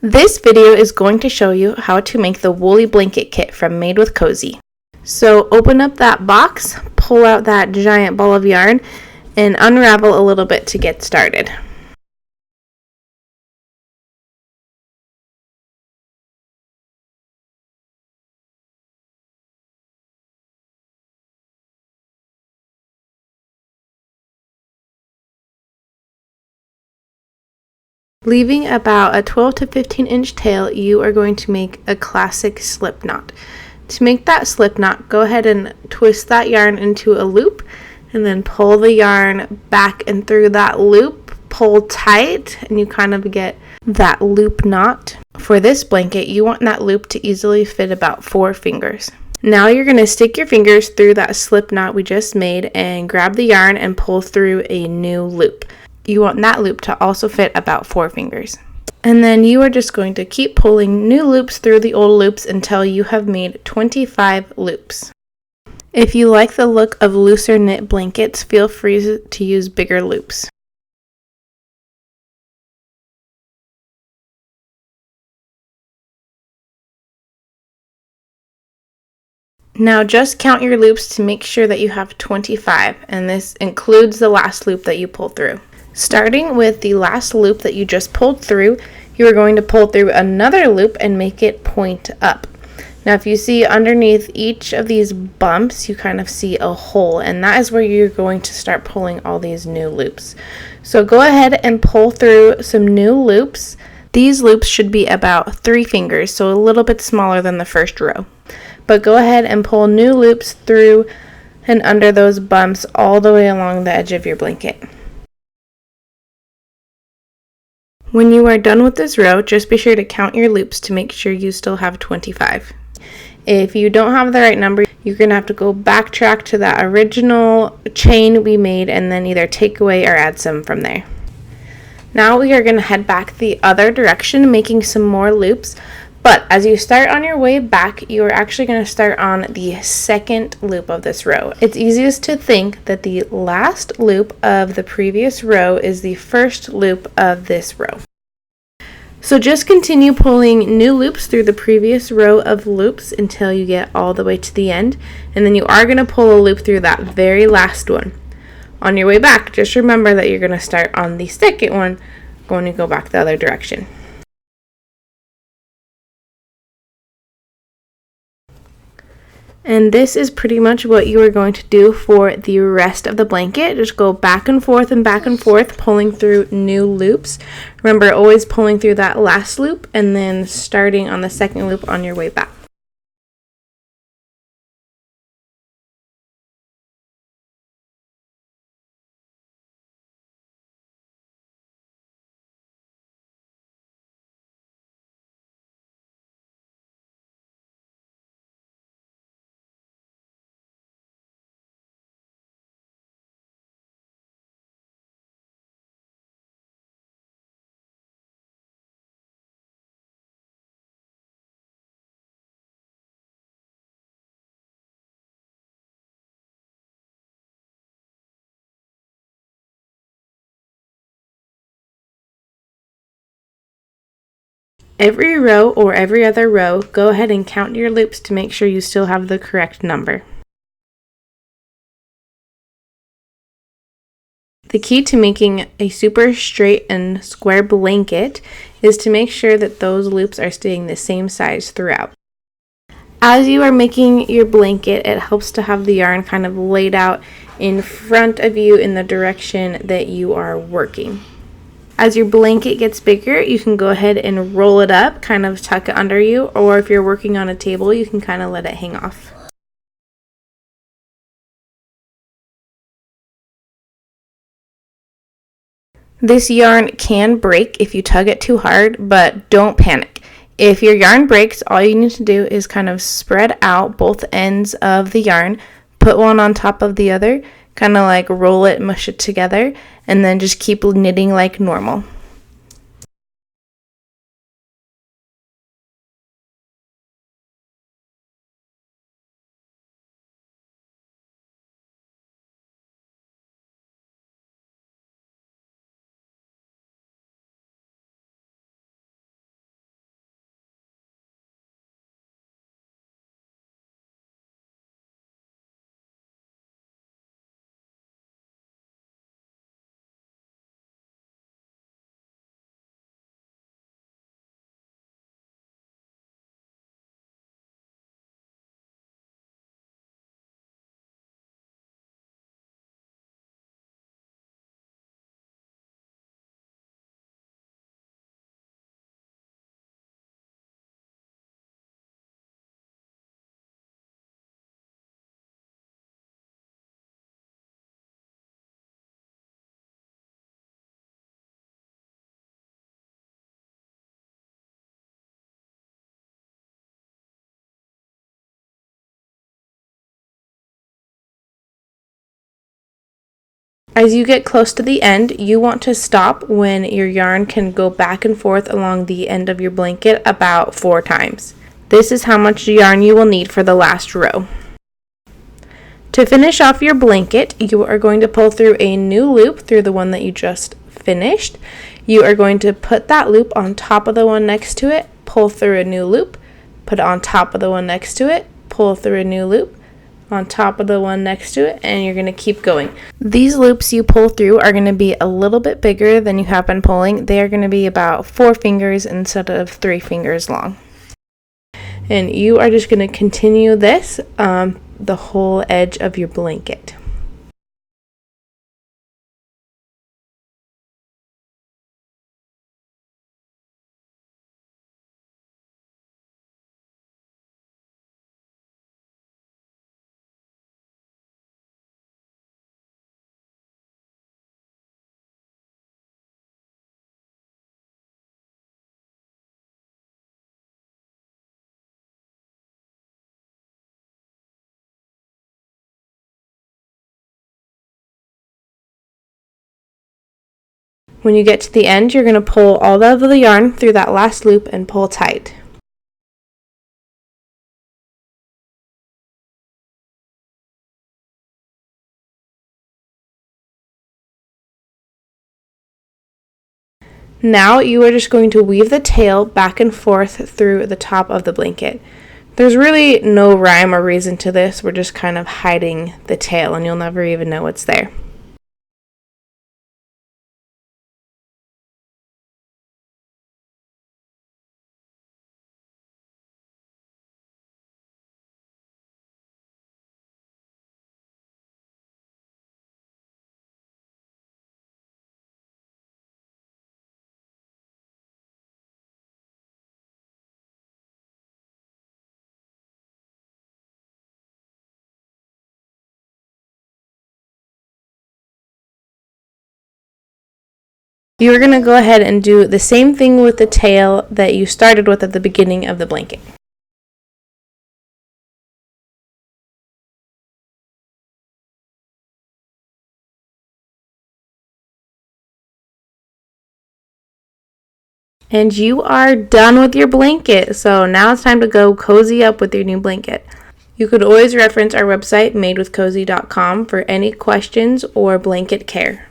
This video is going to show you how to make the woolly blanket kit from Made with Cozy. So open up that box, pull out that giant ball of yarn, and unravel a little bit to get started. Leaving about a 12 to 15 inch tail, you are going to make a classic slip knot. To make that slip knot, go ahead and twist that yarn into a loop and then pull the yarn back and through that loop, pull tight, and you kind of get that loop knot. For this blanket, you want that loop to easily fit about 4 fingers. Now you're going to stick your fingers through that slip knot we just made and grab the yarn and pull through a new loop. You want that loop to also fit about 4 fingers. And then you are just going to keep pulling new loops through the old loops until you have made 25 loops. If you like the look of looser knit blankets, feel free to use bigger loops. Now just count your loops to make sure that you have 25, and this includes the last loop that you pull through. Starting with the last loop that you just pulled through, you are going to pull through another loop and make it point up. Now if you see underneath each of these bumps, you kind of see a hole, and that is where you're going to start pulling all these new loops. So go ahead and pull through some new loops. These loops should be about 3 fingers, so a little bit smaller than the first row. But go ahead and pull new loops through and under those bumps all the way along the edge of your blanket. When you are done with this row, just be sure to count your loops to make sure you still have 25. If you don't have the right number, you're going to have to go backtrack to that original chain we made and then either take away or add some from there. Now we are going to head back the other direction, making some more loops. But as you start on your way back, you are actually going to start on the second loop of this row. It's easiest to think that the last loop of the previous row is the first loop of this row. So just continue pulling new loops through the previous row of loops until you get all the way to the end, and then you are going to pull a loop through that very last one. On your way back, just remember that you're going to start on the second one, going to go back the other direction. And this is pretty much what you are going to do for the rest of the blanket. Just go back and forth, pulling through new loops. Remember, always pulling through that last loop and then starting on the second loop on your way back. Every row or every other row, go ahead and count your loops to make sure you still have the correct number. The key to making a super straight and square blanket is to make sure that those loops are staying the same size throughout. As you are making your blanket, it helps to have the yarn kind of laid out in front of you in the direction that you are working. As your blanket gets bigger, you can go ahead and roll it up, kind of tuck it under you, or if you're working on a table, you can kind of let it hang off. This yarn can break if you tug it too hard, but don't panic. If your yarn breaks, all you need to do is kind of spread out both ends of the yarn, put one on top of the other, kind of like roll it, mush it together, and then just keep knitting like normal. As you get close to the end, you want to stop when your yarn can go back and forth along the end of your blanket about 4 times. This is how much yarn you will need for the last row. To finish off your blanket, you are going to pull through a new loop through the one that you just finished. You are going to put that loop on top of the one next to it, pull through a new loop, put it on top of the one next to it, pull through a new loop, on top of the one next to it, and you're going to keep going. These loops you pull through are going to be a little bit bigger than you have been pulling. They are going to be about 4 fingers instead of 3 fingers long. And you are just going to continue this the whole edge of your blanket. When you get to the end, you're going to pull all of the yarn through that last loop and pull tight. Now you are just going to weave the tail back and forth through the top of the blanket. There's really no rhyme or reason to this. We're just kind of hiding the tail and you'll never even know it's there. You're going to go ahead and do the same thing with the tail that you started with at the beginning of the blanket. And you are done with your blanket. So now it's time to go cozy up with your new blanket. You could always reference our website, madewithcozy.com, for any questions or blanket care.